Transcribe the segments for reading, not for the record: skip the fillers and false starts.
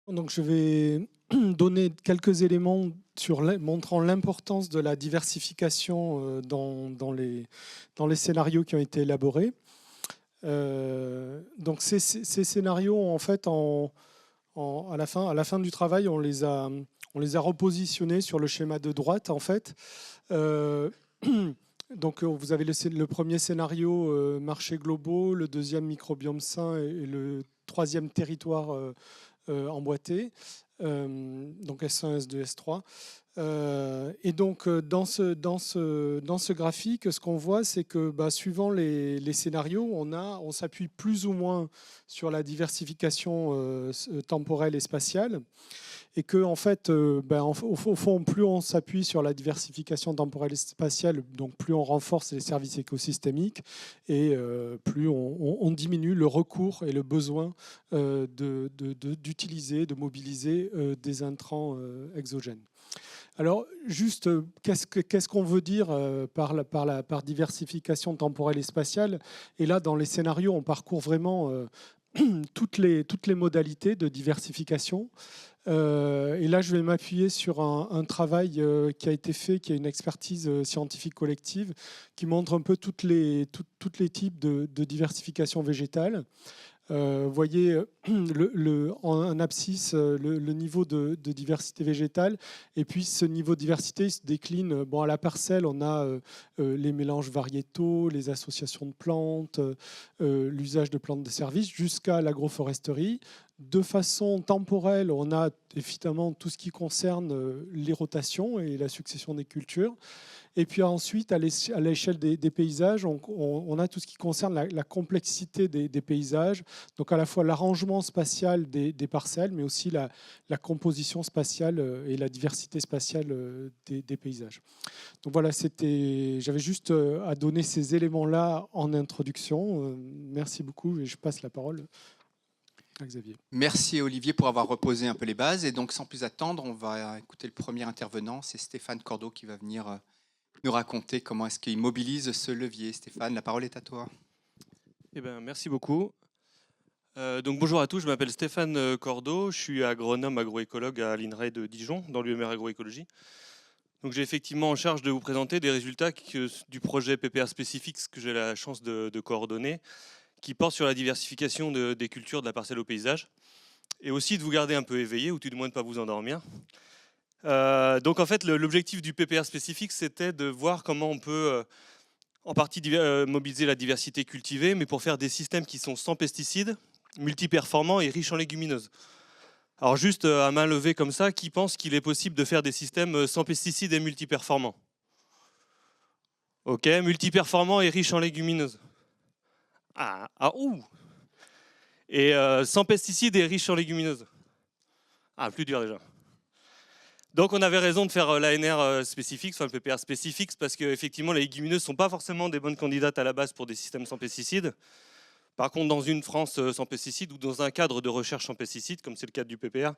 Donc, je vais donner quelques éléments montrant l'importance de la diversification dans les scénarios qui ont été élaborés. Donc, ces scénarios, en fait, à la fin du travail, on les a repositionnés sur le schéma de droite, en fait. Euh, donc, vous avez le premier scénario, marché globaux, le deuxième, microbiome sain, et le troisième, territoire emboîté, donc S1, S2, S3. Et donc, dans ce graphique, ce qu'on voit, c'est que suivant les scénarios, on s'appuie plus ou moins sur la diversification temporelle et spatiale. Et que, en fait, au fond, plus on s'appuie sur la diversification temporelle et spatiale, donc plus on renforce les services écosystémiques et plus on diminue le recours et le besoin d'utiliser, de mobiliser des intrants exogènes. Alors, juste, qu'est-ce qu'on veut dire par diversification temporelle et spatiale? Et là, dans les scénarios, on parcourt vraiment toutes les modalités de diversification. Et là, je vais m'appuyer sur un travail qui a été fait, qui est une expertise scientifique collective, qui montre un peu toutes les types de diversification végétale. Vous voyez en abscisse le niveau de diversité végétale. Et puis ce niveau de diversité se décline. Bon, à la parcelle, on a les mélanges variétaux, les associations de plantes, l'usage de plantes de service, jusqu'à l'agroforesterie. De façon temporelle, on a évidemment tout ce qui concerne les rotations et la succession des cultures. Et puis ensuite, à l'échelle des paysages, on a tout ce qui concerne la complexité des paysages, donc à la fois l'arrangement spatial des parcelles, mais aussi la composition spatiale et la diversité spatiale des paysages. Donc voilà, j'avais juste à donner ces éléments-là en introduction. Merci beaucoup et je passe la parole à Xavier. Merci Olivier pour avoir reposé un peu les bases. Et donc sans plus attendre, on va écouter le premier intervenant, c'est Stéphane Cordeau qui va venir nous raconter comment est-ce qu'il mobilise ce levier. Stéphane, la parole est à toi. Eh ben, merci beaucoup. Donc bonjour à tous, je m'appelle Stéphane Cordeau, je suis agronome agroécologue à l'INRAE de Dijon, dans l'UMR agroécologie. Donc j'ai effectivement en charge de vous présenter des résultats du projet PPA Specifics que j'ai la chance de coordonner, qui porte sur la diversification des cultures de la parcelle au paysage, et aussi de vous garder un peu éveillé, ou tout du moins de ne pas vous endormir. Donc en fait, l'objectif du PPA Specifics, c'était de voir comment on peut en partie mobiliser la diversité cultivée, mais pour faire des systèmes qui sont sans pesticides, multiperformants et riches en légumineuses. Alors juste à main levée comme ça, qui pense qu'il est possible de faire des systèmes sans pesticides et multiperformants? Ok, multiperformants et riches en légumineuses. Ouh. Et sans pesticides et riches en légumineuses. Plus dur déjà. Donc on avait raison de faire l'ANR spécifique, enfin le PPR spécifique, parce qu'effectivement les légumineuses ne sont pas forcément des bonnes candidates à la base pour des systèmes sans pesticides. Par contre, dans une France sans pesticides ou dans un cadre de recherche sans pesticides, comme c'est le cadre du PPR,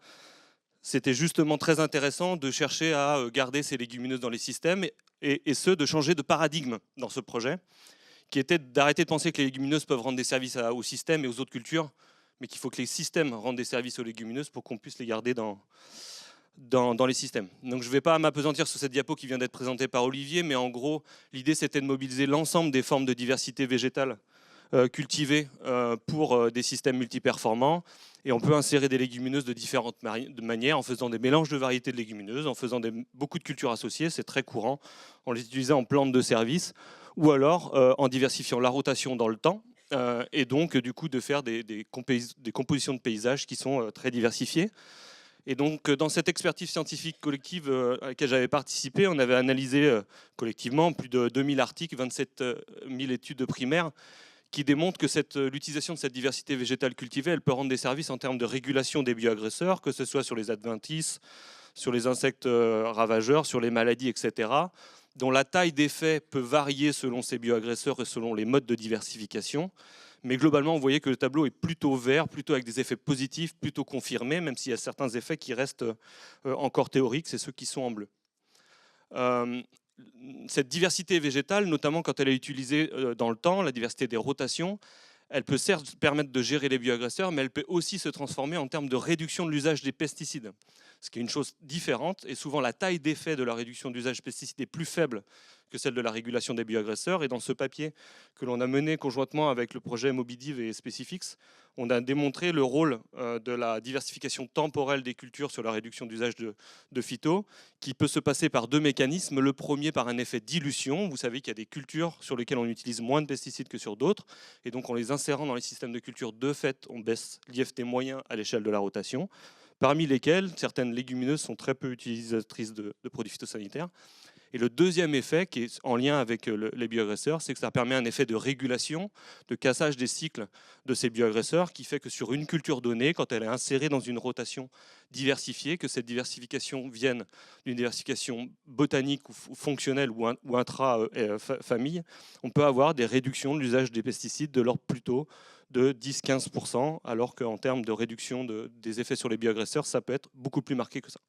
c'était justement très intéressant de chercher à garder ces légumineuses dans les systèmes et de changer de paradigme dans ce projet, qui était d'arrêter de penser que les légumineuses peuvent rendre des services au système et aux autres cultures, mais qu'il faut que les systèmes rendent des services aux légumineuses pour qu'on puisse les garder dans les systèmes. Donc je ne vais pas m'appesantir sur cette diapo qui vient d'être présentée par Olivier, mais en gros, l'idée c'était de mobiliser l'ensemble des formes de diversité végétale cultivées pour des systèmes multiperformants. Et on peut insérer des légumineuses de différentes manières, en faisant des mélanges de variétés de légumineuses, en faisant beaucoup de cultures associées, c'est très courant, en les utilisant en plantes de service, ou alors en diversifiant la rotation dans le temps, et donc du coup de faire des compositions de paysages qui sont très diversifiées. Et donc, dans cette expertise scientifique collective à laquelle j'avais participé, on avait analysé collectivement plus de 2000 articles, 27 000 études primaires, qui démontrent que l'utilisation de cette diversité végétale cultivée, elle peut rendre des services en termes de régulation des bioagresseurs, que ce soit sur les adventices, sur les insectes ravageurs, sur les maladies, etc., dont la taille d'effet peut varier selon ces bioagresseurs et selon les modes de diversification. Mais globalement, vous voyez que le tableau est plutôt vert, plutôt avec des effets positifs, plutôt confirmés, même s'il y a certains effets qui restent encore théoriques, c'est ceux qui sont en bleu. Cette diversité végétale, notamment quand elle est utilisée dans le temps, la diversité des rotations, elle peut certes permettre de gérer les bioagresseurs, mais elle peut aussi se transformer en termes de réduction de l'usage des pesticides, ce qui est une chose différente. Et souvent, la taille d'effet de la réduction d'usage des pesticides est plus faible que celle de la régulation des bioagresseurs. Et dans ce papier que l'on a mené conjointement avec le projet Mobidiv et Specifix, on a démontré le rôle de la diversification temporelle des cultures sur la réduction d'usage de phyto, qui peut se passer par deux mécanismes. Le premier, par un effet dilution. Vous savez qu'il y a des cultures sur lesquelles on utilise moins de pesticides que sur d'autres. Et donc, en les insérant dans les systèmes de culture, de fait, on baisse l'IFT moyen à l'échelle de la rotation, parmi lesquelles certaines légumineuses sont très peu utilisatrices de produits phytosanitaires. Et le deuxième effet, qui est en lien avec les bioagresseurs, c'est que ça permet un effet de régulation, de cassage des cycles de ces bioagresseurs, qui fait que sur une culture donnée, quand elle est insérée dans une rotation diversifiée, que cette diversification vienne d'une diversification botanique ou fonctionnelle ou intra-famille, on peut avoir des réductions de l'usage des pesticides de l'ordre plutôt de 10-15%, alors qu'en termes de réduction des effets sur les bioagresseurs, ça peut être beaucoup plus marqué que ça.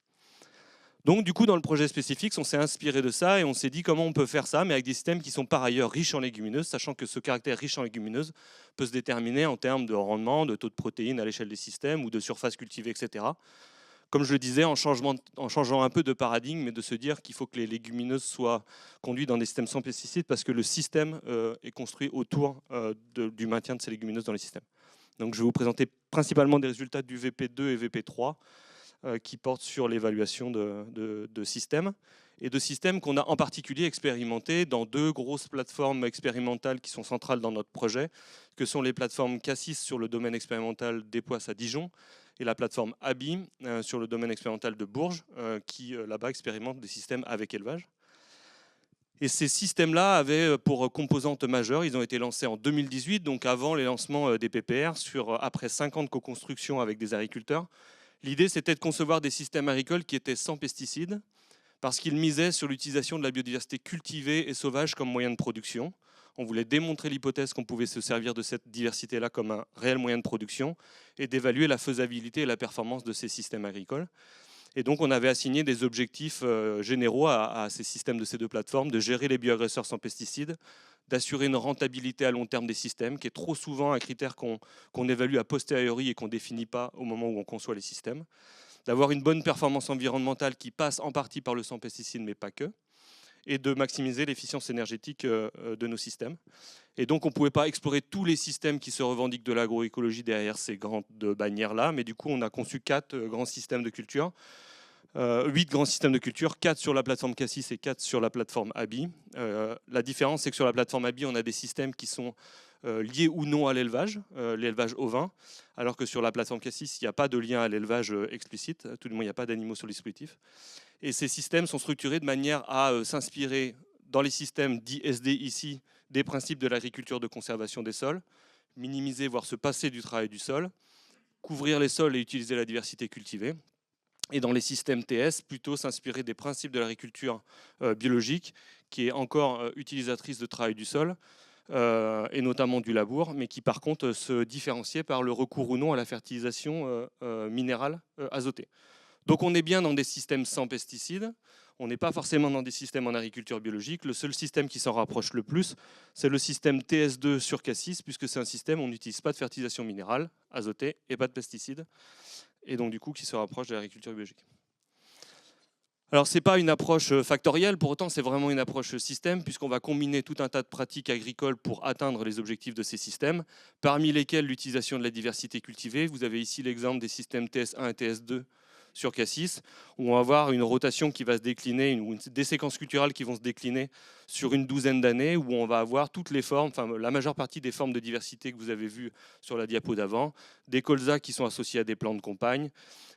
Donc du coup, dans le projet Specifix, on s'est inspiré de ça et on s'est dit comment on peut faire ça, mais avec des systèmes qui sont par ailleurs riches en légumineuses, sachant que ce caractère riche en légumineuses peut se déterminer en termes de rendement, de taux de protéines à l'échelle des systèmes ou de surface cultivée, etc. Comme je le disais, en changeant un peu de paradigme, mais de se dire qu'il faut que les légumineuses soient conduites dans des systèmes sans pesticides parce que le système est construit autour du maintien de ces légumineuses dans les systèmes. Donc je vais vous présenter principalement des résultats du VP2 et VP3 qui portent sur l'évaluation de systèmes, et de systèmes qu'on a en particulier expérimentés dans deux grosses plateformes expérimentales qui sont centrales dans notre projet, que sont les plateformes Cassis sur le domaine expérimental d'Epoisses à Dijon et la plateforme ABI sur le domaine expérimental de Bourges, qui là-bas expérimentent des systèmes avec élevage. Et ces systèmes-là avaient pour composante majeure, ils ont été lancés en 2018, donc avant les lancements des PPR, après 5 ans de co-construction avec des agriculteurs. L'idée, c'était de concevoir des systèmes agricoles qui étaient sans pesticides, parce qu'ils misaient sur l'utilisation de la biodiversité cultivée et sauvage comme moyen de production. On voulait démontrer l'hypothèse qu'on pouvait se servir de cette diversité-là comme un réel moyen de production et d'évaluer la faisabilité et la performance de ces systèmes agricoles. Et donc, on avait assigné des objectifs généraux à ces systèmes de ces deux plateformes, de gérer les bioagresseurs sans pesticides, d'assurer une rentabilité à long terme des systèmes, qui est trop souvent un critère qu'on évalue a posteriori et qu'on ne définit pas au moment où on conçoit les systèmes, d'avoir une bonne performance environnementale qui passe en partie par le sans pesticides, mais pas que, et de maximiser l'efficience énergétique de nos systèmes. Et donc, on ne pouvait pas explorer tous les systèmes qui se revendiquent de l'agroécologie derrière ces grandes bannières-là, mais du coup, on a conçu 4 grands systèmes de culture. 8 grands systèmes de culture, 4 sur la plateforme Cassis et 4 sur la plateforme ABI. La différence, c'est que sur la plateforme ABI, on a des systèmes qui sont liés ou non à l'élevage ovin, alors que sur la plateforme Cassis, il n'y a pas de lien à l'élevage explicite, tout du moins il n'y a pas d'animaux sur le dispositif. Et ces systèmes sont structurés de manière à s'inspirer dans les systèmes dits SD ici des principes de l'agriculture de conservation des sols, minimiser, voire se passer du travail du sol, couvrir les sols et utiliser la diversité cultivée. Et dans les systèmes TS, plutôt s'inspirer des principes de l'agriculture biologique, qui est encore utilisatrice de travail du sol, et notamment du labour, mais qui par contre se différenciait par le recours ou non à la fertilisation minérale azotée. Donc on est bien dans des systèmes sans pesticides, on n'est pas forcément dans des systèmes en agriculture biologique. Le seul système qui s'en rapproche le plus, c'est le système TS2 sur Cassis, puisque c'est un système où on n'utilise pas de fertilisation minérale azotée et pas de pesticides, et donc du coup qui se rapproche de l'agriculture biologique. Alors ce n'est pas une approche factorielle, pour autant c'est vraiment une approche système, puisqu'on va combiner tout un tas de pratiques agricoles pour atteindre les objectifs de ces systèmes, parmi lesquels l'utilisation de la diversité cultivée. Vous avez ici l'exemple des systèmes TS1 et TS2 sur Cassis, où on va avoir une rotation qui va se décliner, des séquences culturales qui vont se décliner sur une douzaine d'années, où on va avoir toutes les formes, enfin la majeure partie des formes de diversité que vous avez vues sur la diapo d'avant, des colzas qui sont associés à des plants de compagne,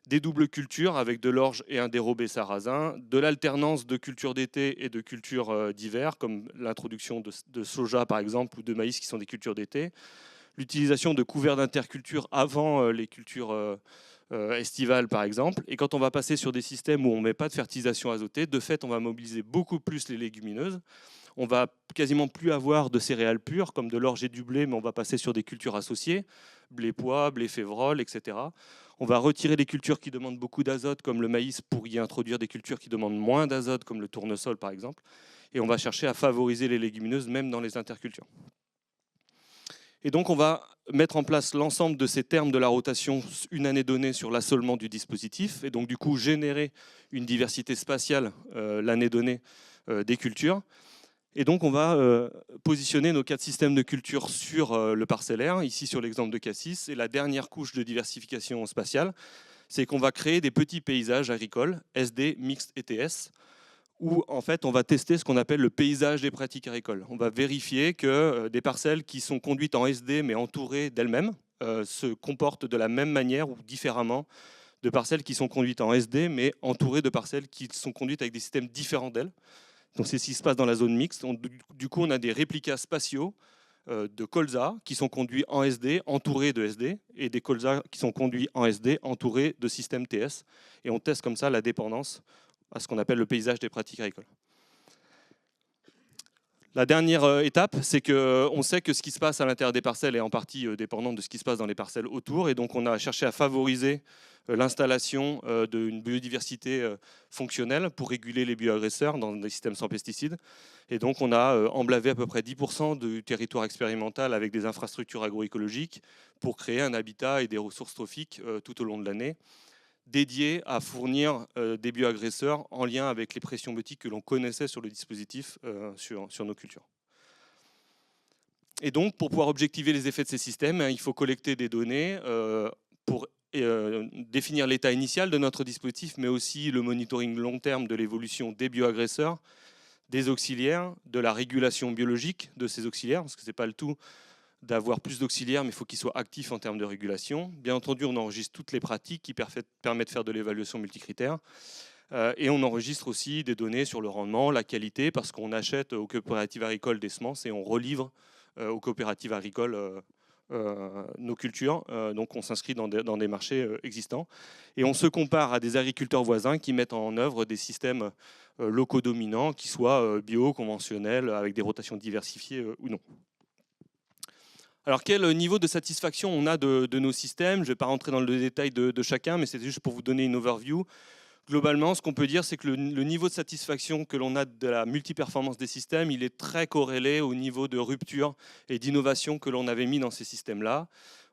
des doubles cultures avec de l'orge et un dérobé sarrasin, de l'alternance de cultures d'été et de cultures d'hiver, comme l'introduction de soja par exemple, ou de maïs qui sont des cultures d'été, l'utilisation de couverts d'interculture avant les cultures estivales par exemple. Et quand on va passer sur des systèmes où on ne met pas de fertilisation azotée, de fait on va mobiliser beaucoup plus les légumineuses. On va quasiment plus avoir de céréales pures comme de l'orge et du blé, mais on va passer sur des cultures associées, blé pois, blé févrole, etc. On va retirer les cultures qui demandent beaucoup d'azote comme le maïs pour y introduire des cultures qui demandent moins d'azote comme le tournesol par exemple. Et on va chercher à favoriser les légumineuses même dans les intercultures. Et donc on va mettre en place l'ensemble de ces termes de la rotation une année donnée sur l'assolement du dispositif, et donc du coup générer une diversité spatiale l'année donnée des cultures. Et donc on va positionner nos 4 systèmes de culture sur le parcellaire, ici sur l'exemple de Cassis. Et la dernière couche de diversification spatiale, c'est qu'on va créer des petits paysages agricoles, SD, mixte et TS, où en fait on va tester ce qu'on appelle le paysage des pratiques agricoles. On va vérifier que des parcelles qui sont conduites en SD mais entourées d'elles-mêmes se comportent de la même manière ou différemment de parcelles qui sont conduites en SD mais entourées de parcelles qui sont conduites avec des systèmes différents d'elles. Donc c'est ce qui se passe dans la zone mixte. Du coup on a des réplicas spatiaux de colzas qui sont conduits en SD, entourés de SD, et des colzas qui sont conduits en SD, entourés de systèmes TS. Et on teste comme ça la dépendance à ce qu'on appelle le paysage des pratiques agricoles. La dernière étape, c'est qu'on sait que ce qui se passe à l'intérieur des parcelles est en partie dépendant de ce qui se passe dans les parcelles autour, et donc on a cherché à favoriser l'installation d'une biodiversité fonctionnelle pour réguler les bioagresseurs dans des systèmes sans pesticides. Et donc on a emblavé à peu près 10% du territoire expérimental avec des infrastructures agroécologiques pour créer un habitat et des ressources trophiques tout au long de l'année, dédié à fournir des bioagresseurs en lien avec les pressions biotiques que l'on connaissait sur le dispositif sur nos cultures. Et donc, pour pouvoir objectiver les effets de ces systèmes, il faut collecter des données pour définir l'état initial de notre dispositif, mais aussi le monitoring long terme de l'évolution des bioagresseurs, des auxiliaires, de la régulation biologique de ces auxiliaires, parce que ce n'est pas le tout d'avoir plus d'auxiliaires, mais il faut qu'ils soient actifs en termes de régulation. Bien entendu, on enregistre toutes les pratiques qui permettent de faire de l'évaluation multicritère. Et on enregistre aussi des données sur le rendement, la qualité, parce qu'on achète aux coopératives agricoles des semences et on relivre aux coopératives agricoles nos cultures. Donc on s'inscrit dans des marchés existants. Et on se compare à des agriculteurs voisins qui mettent en œuvre des systèmes locaux dominants, qui soient bio, conventionnels, avec des rotations diversifiées ou non. Alors, quel niveau de satisfaction on a de nos systèmes? Je ne vais pas rentrer dans le détail de chacun, mais c'est juste pour vous donner une overview. Globalement, ce qu'on peut dire, c'est que le niveau de satisfaction que l'on a de la multiperformance des systèmes, il est très corrélé au niveau de rupture et d'innovation que l'on avait mis dans ces systèmes-là.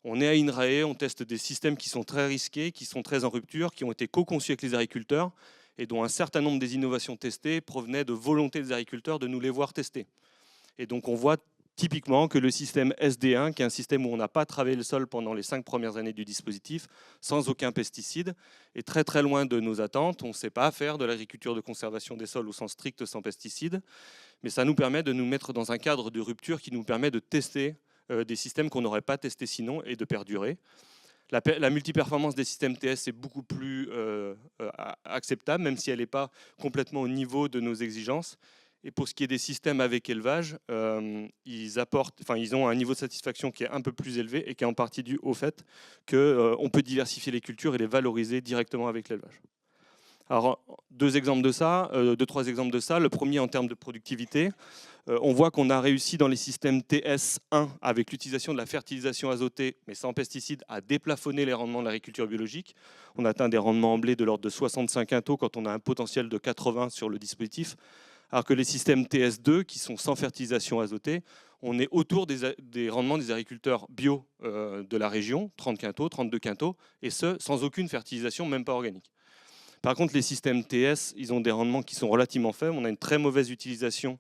On est à INRAE, on teste des systèmes qui sont très risqués, qui sont très en rupture, qui ont été co-conçus avec les agriculteurs et dont un certain nombre des innovations testées provenaient de volonté des agriculteurs de nous les voir tester. Et donc on voit typiquement que le système SD1, qui est un système où on n'a pas travaillé le sol pendant les 5 premières années du dispositif, sans aucun pesticide, est très très loin de nos attentes. On ne sait pas faire de l'agriculture de conservation des sols au sens strict sans pesticides, mais ça nous permet de nous mettre dans un cadre de rupture qui nous permet de tester des systèmes qu'on n'aurait pas testés sinon et de perdurer. La multiperformance des systèmes TS est beaucoup plus acceptable, même si elle n'est pas complètement au niveau de nos exigences. Et pour ce qui est des systèmes avec élevage, ils ont un niveau de satisfaction qui est un peu plus élevé et qui est en partie dû au fait qu'on peut diversifier les cultures et les valoriser directement avec l'élevage. Alors, deux, trois exemples de ça. Le premier en termes de productivité. On voit qu'on a réussi dans les systèmes TS1 avec l'utilisation de la fertilisation azotée, mais sans pesticides, à déplafonner les rendements de l'agriculture biologique. On atteint des rendements en blé de l'ordre de 65 quintaux quand on a un potentiel de 80 sur le dispositif. Alors que les systèmes TS2, qui sont sans fertilisation azotée, on est autour des rendements des agriculteurs bio de la région, 30 quintaux, 32 quintaux, et ce, sans aucune fertilisation, même pas organique. Par contre, les systèmes TS, ils ont des rendements qui sont relativement faibles. On a une très mauvaise utilisation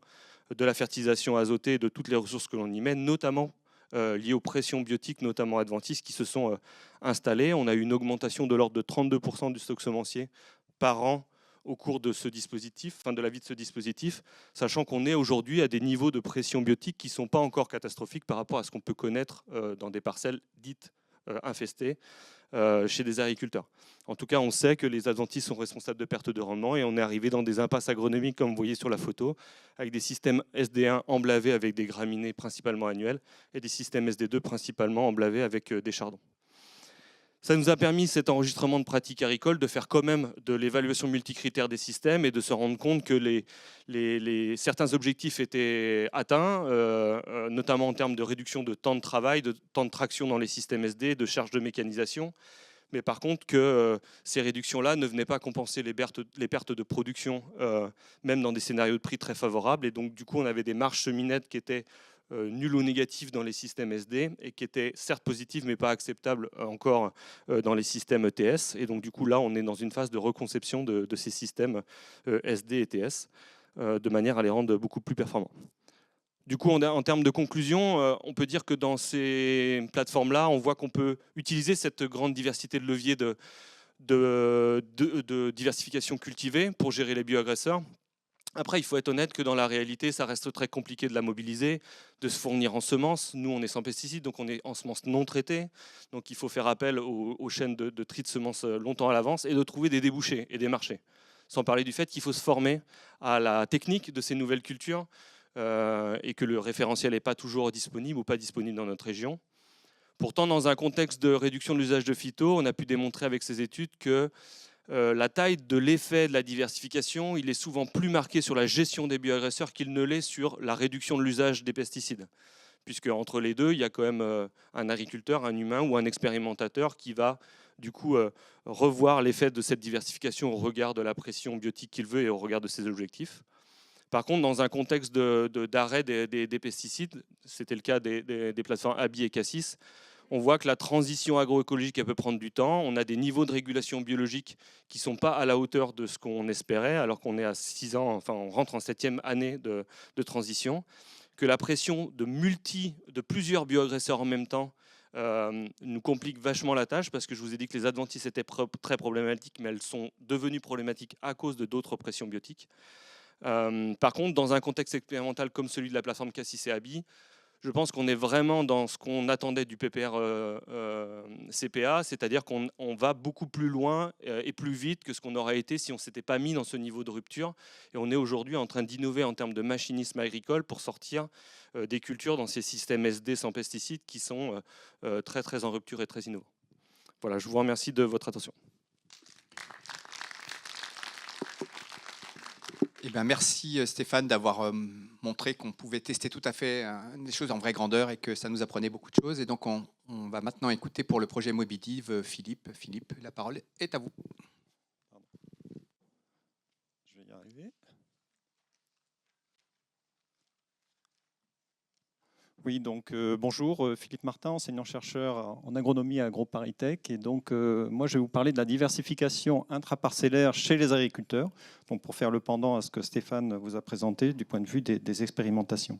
de la fertilisation azotée et de toutes les ressources que l'on y met, notamment liées aux pressions biotiques, notamment adventices, qui se sont installées. On a eu une augmentation de l'ordre de 32% du stock semencier par an au cours de ce dispositif, de la vie de ce dispositif, sachant qu'on est aujourd'hui à des niveaux de pression biotique qui ne sont pas encore catastrophiques par rapport à ce qu'on peut connaître dans des parcelles dites infestées chez des agriculteurs. En tout cas, on sait que les adventices sont responsables de pertes de rendement et on est arrivé dans des impasses agronomiques, comme vous voyez sur la photo, avec des systèmes SD1 emblavés avec des graminées principalement annuelles et des systèmes SD2 principalement emblavés avec des chardons. Ça nous a permis, cet enregistrement de pratiques agricoles, de faire quand même de l'évaluation multicritère des systèmes et de se rendre compte que certains objectifs étaient atteints, notamment en termes de réduction de temps de travail, de temps de traction dans les systèmes SD, de charge de mécanisation. Mais par contre, que ces réductions-là ne venaient pas compenser les pertes de production, même dans des scénarios de prix très favorables. Et donc, du coup, on avait des marges semi-nettes qui étaient nul ou négatif dans les systèmes SD et qui était certes positif mais pas acceptable encore dans les systèmes ETS. Et donc du coup là, on est dans une phase de reconception de ces systèmes SD et TS de manière à les rendre beaucoup plus performants. Du coup, en termes de conclusion, on peut dire que dans ces plateformes-là, on voit qu'on peut utiliser cette grande diversité de leviers de diversification cultivée pour gérer les bioagresseurs. Après, il faut être honnête que dans la réalité, ça reste très compliqué de la mobiliser, de se fournir en semences. Nous, on est sans pesticides, donc on est en semences non traitées. Donc il faut faire appel aux chaînes de tri de semences longtemps à l'avance et de trouver des débouchés et des marchés. Sans parler du fait qu'il faut se former à la technique de ces nouvelles cultures et que le référentiel n'est pas toujours disponible ou pas disponible dans notre région. Pourtant, dans un contexte de réduction de l'usage de phyto, on a pu démontrer avec ces études que la taille de l'effet de la diversification, il est souvent plus marqué sur la gestion des bioagresseurs qu'il ne l'est sur la réduction de l'usage des pesticides. Puisque entre les deux, il y a quand même un agriculteur, un humain ou un expérimentateur qui va du coup revoir l'effet de cette diversification au regard de la pression biotique qu'il veut et au regard de ses objectifs. Par contre, dans un contexte d'arrêt des pesticides, c'était le cas des plateformes Abi et Cassis, on voit que la transition agroécologique elle peut prendre du temps. On a des niveaux de régulation biologique qui ne sont pas à la hauteur de ce qu'on espérait, alors qu'on est à 6 ans, enfin on rentre en 7e année de transition, que la pression de plusieurs bioagresseurs en même temps nous complique vachement la tâche, parce que je vous ai dit que les adventices étaient très problématiques, mais elles sont devenues problématiques à cause de d'autres pressions biotiques. Par contre, dans un contexte expérimental comme celui de la plateforme Cassis et Abi, je pense qu'on est vraiment dans ce qu'on attendait du PPR CPA, c'est-à-dire qu'on va beaucoup plus loin et plus vite que ce qu'on aurait été si on ne s'était pas mis dans ce niveau de rupture. Et on est aujourd'hui en train d'innover en termes de machinisme agricole pour sortir des cultures dans ces systèmes SD sans pesticides qui sont très très en rupture et très innovants. Voilà, je vous remercie de votre attention. Eh bien, merci Stéphane d'avoir montré qu'on pouvait tester tout à fait des choses en vraie grandeur et que ça nous apprenait beaucoup de choses. Et donc, on va maintenant écouter pour le projet Mobidiv Philippe. Philippe, la parole est à vous. Je vais y arriver. Oui, donc bonjour, Philippe Martin, enseignant-chercheur en agronomie à AgroParisTech. Et donc, moi, je vais vous parler de la diversification intraparcellaire chez les agriculteurs, donc pour faire le pendant à ce que Stéphane vous a présenté du point de vue des expérimentations.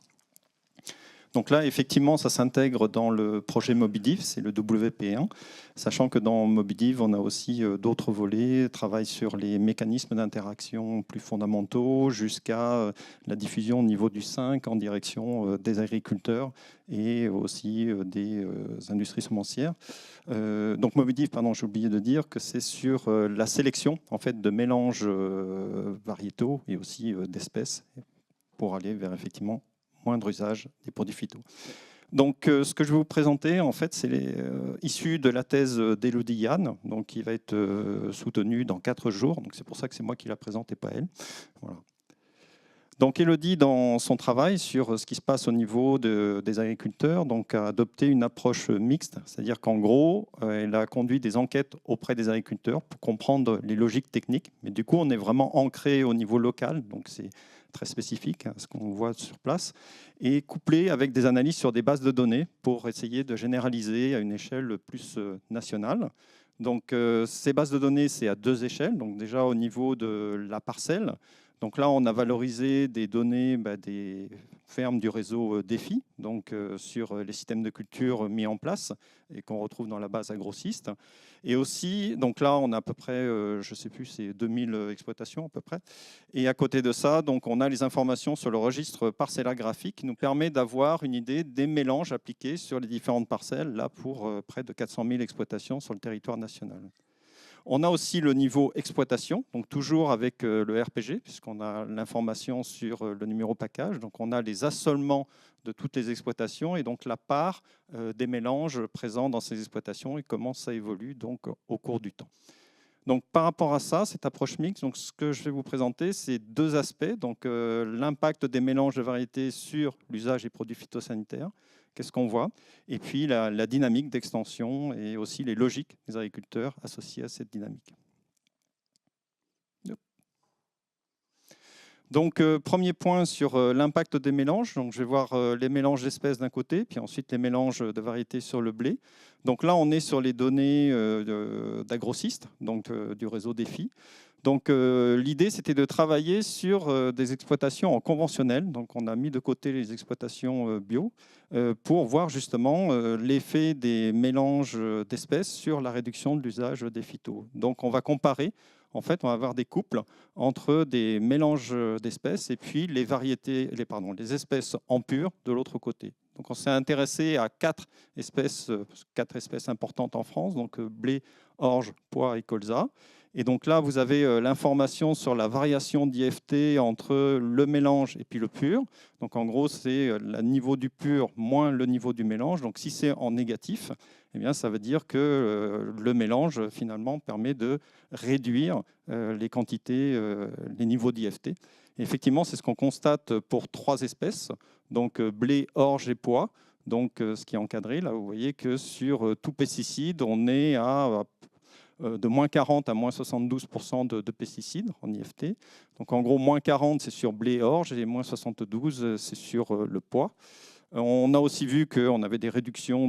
Donc là, effectivement, ça s'intègre dans le projet Mobidiv, c'est le WP1, sachant que dans Mobidiv, on a aussi d'autres volets, travail sur les mécanismes d'interaction plus fondamentaux, jusqu'à la diffusion au niveau du 5 en direction des agriculteurs et aussi des industries semencières. Donc Mobidiv, pardon, j'ai oublié de dire que c'est sur la sélection en fait, de mélanges variétaux et aussi d'espèces pour aller vers effectivement moindre usage des produits phyto. Donc, ce que je vais vous présenter, en fait, c'est issu de la thèse d'Élodie Yann, donc qui va être soutenue dans 4 jours. Donc, c'est pour ça que c'est moi qui la présente et pas elle. Voilà. Donc, Élodie, dans son travail sur ce qui se passe au niveau des agriculteurs, donc, a adopté une approche mixte, c'est-à-dire qu'en gros, elle a conduit des enquêtes auprès des agriculteurs pour comprendre les logiques techniques. Mais du coup, on est vraiment ancré au niveau local, donc c'est très spécifique à ce qu'on voit sur place, et couplé avec des analyses sur des bases de données pour essayer de généraliser à une échelle plus nationale. Donc, ces bases de données, c'est à 2 échelles. Donc, déjà au niveau de la parcelle. Donc là, on a valorisé des données des fermes du réseau DEFI, donc sur les systèmes de culture mis en place et qu'on retrouve dans la base agrociste. Et aussi, donc là, on a à peu près, je ne sais plus, c'est 2000 exploitations à peu près. Et à côté de ça, donc, on a les informations sur le registre parcellaire graphique qui nous permet d'avoir une idée des mélanges appliqués sur les différentes parcelles, là pour près de 400 000 exploitations sur le territoire national. On a aussi le niveau exploitation, donc toujours avec le RPG, puisqu'on a l'information sur le numéro package. Donc on a les assolements de toutes les exploitations et donc la part des mélanges présents dans ces exploitations et comment ça évolue donc, au cours du temps. Donc, par rapport à ça, cette approche mixte, donc, ce que je vais vous présenter, c'est 2 aspects. Donc, l'impact des mélanges de variétés sur l'usage des produits phytosanitaires. Qu'est-ce qu'on voit? Et puis, la dynamique d'extension et aussi les logiques des agriculteurs associées à cette dynamique. Donc, premier point sur l'impact des mélanges. Donc, je vais voir les mélanges d'espèces d'un côté, puis ensuite les mélanges de variétés sur le blé. Donc là, on est sur les données d'AgroSyst, donc du réseau DEFI. Donc, l'idée, c'était de travailler sur des exploitations en conventionnel. Donc, on a mis de côté les exploitations bio pour voir justement l'effet des mélanges d'espèces sur la réduction de l'usage des phytos. Donc, on va comparer. En fait, on va avoir des couples entre des mélanges d'espèces et puis les variétés, les espèces en pur de l'autre côté. Donc, on s'est intéressé à quatre espèces importantes en France, donc blé, orge, pois et colza. Et donc là, vous avez l'information sur la variation d'IFT entre le mélange et puis le pur. Donc en gros, c'est le niveau du pur moins le niveau du mélange. Donc si c'est en négatif, eh bien, ça veut dire que le mélange, finalement, permet de réduire les quantités, les niveaux d'IFT. Effectivement, c'est ce qu'on constate pour 3 espèces, donc blé, orge et pois. Donc ce qui est encadré, là, vous voyez que sur tout pesticide, on est à de moins 40 à moins 72% de pesticides en IFT. Donc en gros, moins 40, c'est sur blé et orge, et moins 72, c'est sur le pois. On a aussi vu qu'on avait des réductions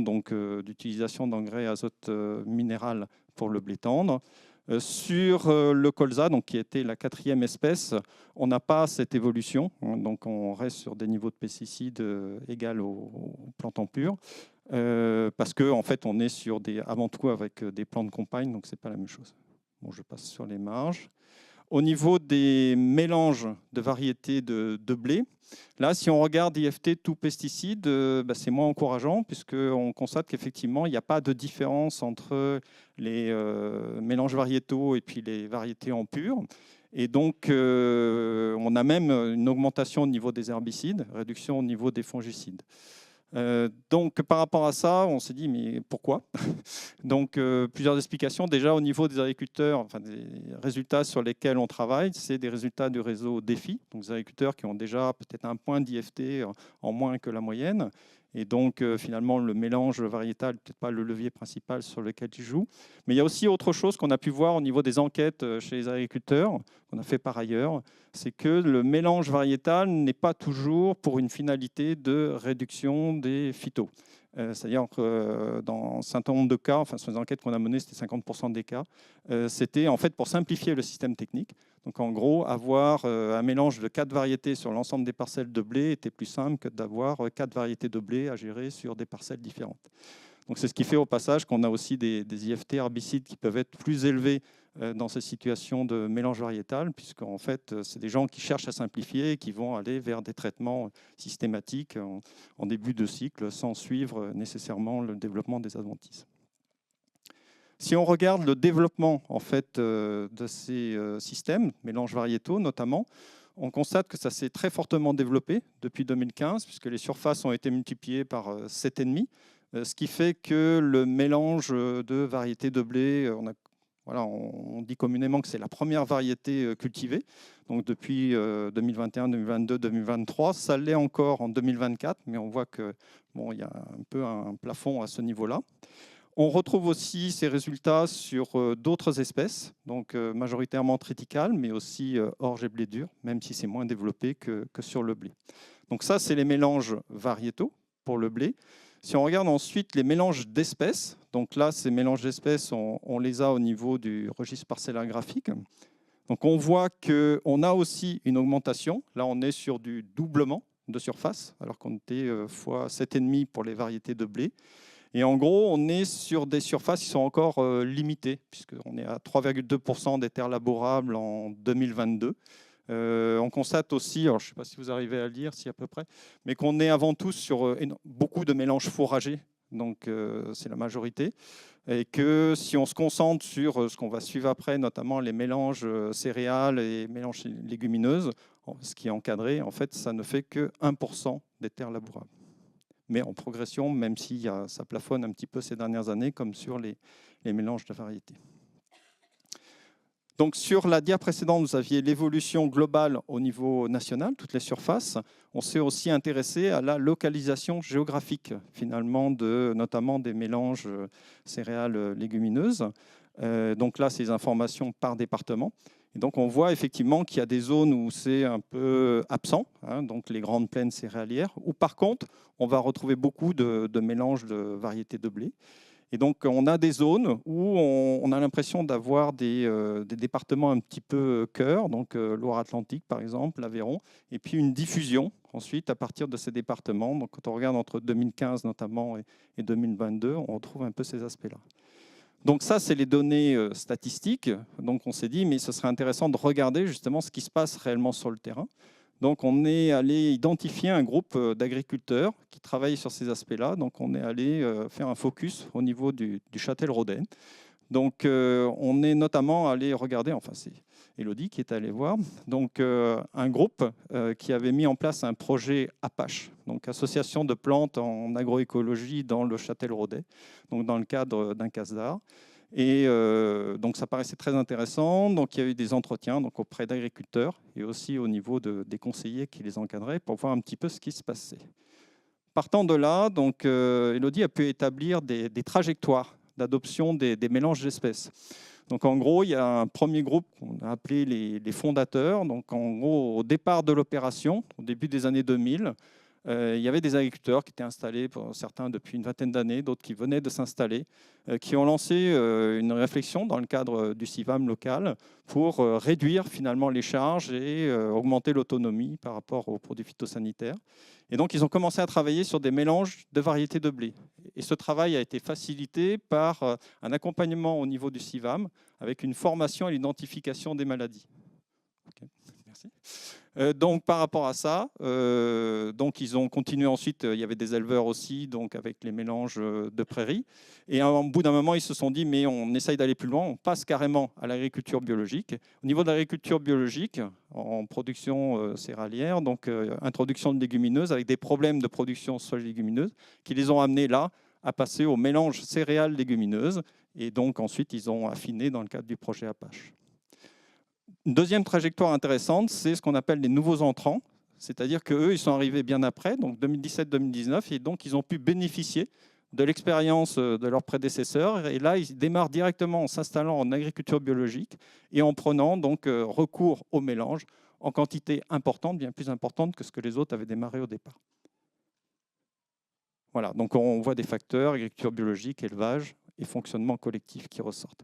d'utilisation d'engrais azote minéral pour le blé tendre. Sur le colza, donc, qui était la 4e espèce, on n'a pas cette évolution. Donc on reste sur des niveaux de pesticides égaux aux plantes en pur. Parce qu'en fait, on est avant tout avec des plants de compagne, donc ce n'est pas la même chose. Bon, je passe sur les marges. Au niveau des mélanges de variétés de blé, là, si on regarde IFT tout pesticide, c'est moins encourageant puisqu'on constate qu'effectivement, il n'y a pas de différence entre les mélanges variétaux et puis les variétés en pur. Et donc, on a même une augmentation au niveau des herbicides, réduction au niveau des fongicides. Donc, par rapport à ça, on s'est dit, mais pourquoi? Donc, plusieurs explications. Déjà, au niveau des agriculteurs, enfin, des résultats sur lesquels on travaille, c'est des résultats du réseau DEFI, donc des agriculteurs qui ont déjà peut-être un point d'IFT en moins que la moyenne. Et donc, finalement, le mélange variétal n'est peut-être pas le levier principal sur lequel ils jouent. Mais il y a aussi autre chose qu'on a pu voir au niveau des enquêtes chez les agriculteurs, qu'on a fait par ailleurs, c'est que le mélange variétal n'est pas toujours pour une finalité de réduction des phytos. C'est-à-dire que dans un certain nombre de cas, enfin sur les enquêtes qu'on a menées, c'était 50% des cas, c'était en fait pour simplifier le système technique. Donc en gros, avoir un mélange de 4 variétés sur l'ensemble des parcelles de blé était plus simple que d'avoir 4 variétés de blé à gérer sur des parcelles différentes. Donc c'est ce qui fait au passage qu'on a aussi des IFT herbicides qui peuvent être plus élevés dans ces situations de mélange variétal, puisqu'en fait, c'est des gens qui cherchent à simplifier et qui vont aller vers des traitements systématiques en début de cycle, sans suivre nécessairement le développement des adventices. Si on regarde le développement en fait, de ces systèmes, mélanges variétaux notamment, on constate que ça s'est très fortement développé depuis 2015, puisque les surfaces ont été multipliées par 7,5, ce qui fait que le mélange de variétés de blé, on dit communément que c'est la première variété cultivée, donc depuis 2021, 2022, 2023. Ça l'est encore en 2024, mais on voit qu'il y a un peu un plafond à ce niveau-là. On retrouve aussi ces résultats sur d'autres espèces, donc majoritairement triticales, mais aussi orge et blé dur, même si c'est moins développé que sur le blé. Donc ça, c'est les mélanges variétaux pour le blé. Si on regarde ensuite les mélanges d'espèces, donc là, ces mélanges d'espèces, on les a au niveau du registre parcellaire graphique. Donc on voit qu'on a aussi une augmentation. Là, on est sur du doublement de surface, alors qu'on était fois 7,5 pour les variétés de blé. Et en gros, on est sur des surfaces qui sont encore limitées, puisqu'on est à 3,2% des terres labourables en 2022. On constate aussi, alors je ne sais pas si vous arrivez à lire, si à peu près, mais qu'on est avant tout sur beaucoup de mélanges fourragés, donc c'est la majorité, et que si on se concentre sur ce qu'on va suivre après, notamment les mélanges céréales et mélanges légumineuses, ce qui est encadré, en fait, ça ne fait que 1% des terres labourables. Mais en progression, même si ça plafonne un petit peu ces dernières années, comme sur les mélanges de variétés. Donc sur la dia précédente, vous aviez l'évolution globale au niveau national, toutes les surfaces. On s'est aussi intéressé à la localisation géographique, finalement, notamment des mélanges céréales légumineuses. Donc là, c'est les informations par département. Et donc on voit effectivement qu'il y a des zones où c'est un peu absent, hein, donc les grandes plaines céréalières, où par contre on va retrouver beaucoup de mélanges de variétés de blé. Et donc on a des zones où on a l'impression d'avoir des départements un petit peu cœur, donc Loire-Atlantique par exemple, l'Aveyron, et puis une diffusion ensuite à partir de ces départements. Donc quand on regarde entre 2015 notamment et 2022, on retrouve un peu ces aspects-là. Donc ça, c'est les données statistiques. Donc on s'est dit, mais ce serait intéressant de regarder justement ce qui se passe réellement sur le terrain. Donc on est allé identifier un groupe d'agriculteurs qui travaillent sur ces aspects-là. Donc on est allé faire un focus au niveau du Châtel-Rodet. Donc on est notamment allé regarder, enfin c'est Élodie qui est allée voir, donc un groupe qui avait mis en place un projet Apache, donc association de plantes en agroécologie dans le Châtel-Rodet, donc dans le cadre d'un CASDAR. Et donc ça paraissait très intéressant. Donc il y a eu des entretiens donc, auprès d'agriculteurs et aussi au niveau des conseillers qui les encadraient pour voir un petit peu ce qui se passait. Partant de là, donc, Élodie a pu établir des trajectoires d'adoption des mélanges d'espèces. Donc en gros, il y a un premier groupe qu'on a appelé les fondateurs. Donc en gros, au départ de l'opération, au début des années 2000, il y avait des agriculteurs qui étaient installés, pour certains depuis une vingtaine d'années, d'autres qui venaient de s'installer, qui ont lancé une réflexion dans le cadre du CIVAM local pour réduire finalement les charges et augmenter l'autonomie par rapport aux produits phytosanitaires. Et donc ils ont commencé à travailler sur des mélanges de variétés de blé. Et ce travail a été facilité par un accompagnement au niveau du CIVAM avec une formation à l'identification des maladies. Okay, merci. Donc par rapport à ça, donc ils ont continué ensuite, il y avait des éleveurs aussi, donc avec les mélanges de prairies. Et au bout d'un moment, ils se sont dit, mais on essaye d'aller plus loin, on passe carrément à l'agriculture biologique. Au niveau de l'agriculture biologique, en production céréalière, donc introduction de légumineuses avec des problèmes de production sol légumineuse qui les ont amenés là à passer au mélange céréales-légumineuses. Et donc ensuite, ils ont affiné dans le cadre du projet Apache. Une deuxième trajectoire intéressante, c'est ce qu'on appelle les nouveaux entrants, c'est-à-dire qu'eux, ils sont arrivés bien après, donc 2017-2019, et donc ils ont pu bénéficier de l'expérience de leurs prédécesseurs. Et là, ils démarrent directement en s'installant en agriculture biologique et en prenant donc recours au mélange en quantité importante, bien plus importante que ce que les autres avaient démarré au départ. Voilà, donc on voit des facteurs, agriculture biologique, élevage et fonctionnement collectif qui ressortent.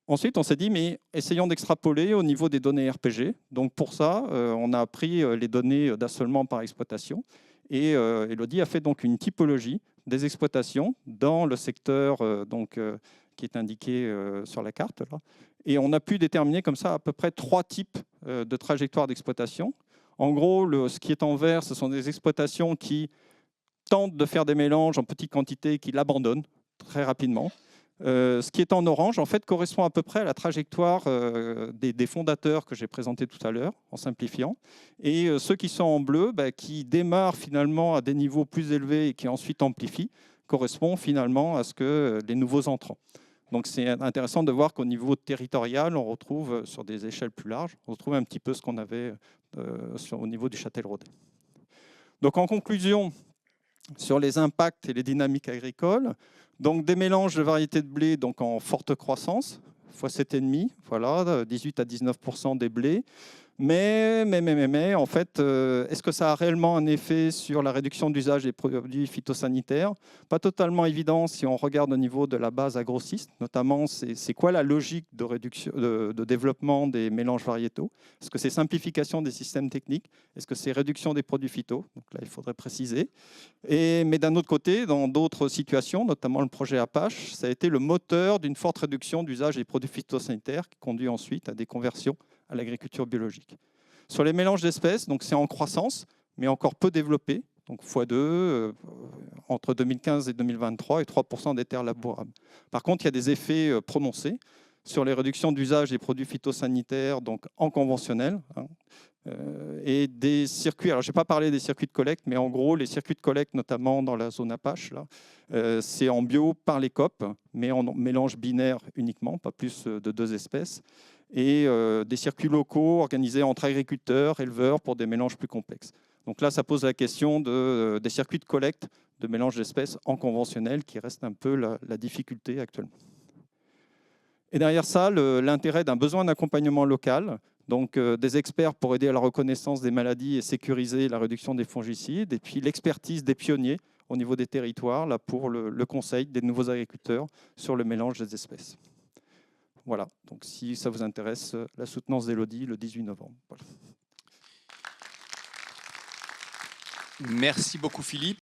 Ensuite, on s'est dit, mais essayons d'extrapoler au niveau des données RPG. Donc pour ça, on a pris les données d'assolement par exploitation. Et Élodie a fait donc une typologie des exploitations dans le secteur qui est indiqué sur la carte. Là. Et on a pu déterminer comme ça à peu près 3 types de trajectoires d'exploitation. En gros, ce qui est en vert, ce sont des exploitations qui tentent de faire des mélanges en petite quantité et qui l'abandonnent très rapidement. Ce qui est en orange, en fait, correspond à peu près à la trajectoire des fondateurs que j'ai présenté tout à l'heure, en simplifiant. Et ceux qui sont en bleu, qui démarrent finalement à des niveaux plus élevés et qui ensuite amplifient, correspond finalement à ce que les nouveaux entrants. Donc c'est intéressant de voir qu'au niveau territorial, on retrouve sur des échelles plus larges, on retrouve un petit peu ce qu'on avait au niveau du Châtel-Rodet. Donc en conclusion, sur les impacts et les dynamiques agricoles, donc des mélanges de variétés de blé donc en forte croissance, fois 7,5, voilà, 18 à 19% des blés. Mais, en fait, est-ce que ça a réellement un effet sur la réduction d'usage des produits phytosanitaires? Pas totalement évident si on regarde au niveau de la base agrocyste, notamment c'est quoi la logique de, réduction, de développement des mélanges variétaux? Est-ce que c'est simplification des systèmes techniques? Est-ce que c'est réduction des produits phyto? Donc là, il faudrait préciser. Mais d'un autre côté, dans d'autres situations, notamment le projet Apache, ça a été le moteur d'une forte réduction d'usage des produits phytosanitaires qui conduit ensuite à des conversions à l'agriculture biologique. Sur les mélanges d'espèces, donc c'est en croissance, mais encore peu développé, donc x2 entre 2015 et 2023 et 3% des terres labourables. Par contre, il y a des effets prononcés sur les réductions d'usage des produits phytosanitaires donc en conventionnel et des circuits. Alors, je n'ai pas parlé des circuits de collecte, mais en gros, les circuits de collecte, notamment dans la zone Apache, c'est en bio par les COP, mais en mélange binaire uniquement, pas plus de 2 espèces. Et des circuits locaux organisés entre agriculteurs, éleveurs pour des mélanges plus complexes. Donc là, ça pose la question des circuits de collecte de mélange d'espèces en conventionnel qui reste un peu la difficulté actuellement. Et derrière ça, l'intérêt d'un besoin d'accompagnement local, donc des experts pour aider à la reconnaissance des maladies et sécuriser la réduction des fongicides, et puis l'expertise des pionniers au niveau des territoires là, pour le conseil des nouveaux agriculteurs sur le mélange des espèces. Voilà, donc si ça vous intéresse, la soutenance d'Elodie le 18 novembre. Voilà. Merci beaucoup Philippe.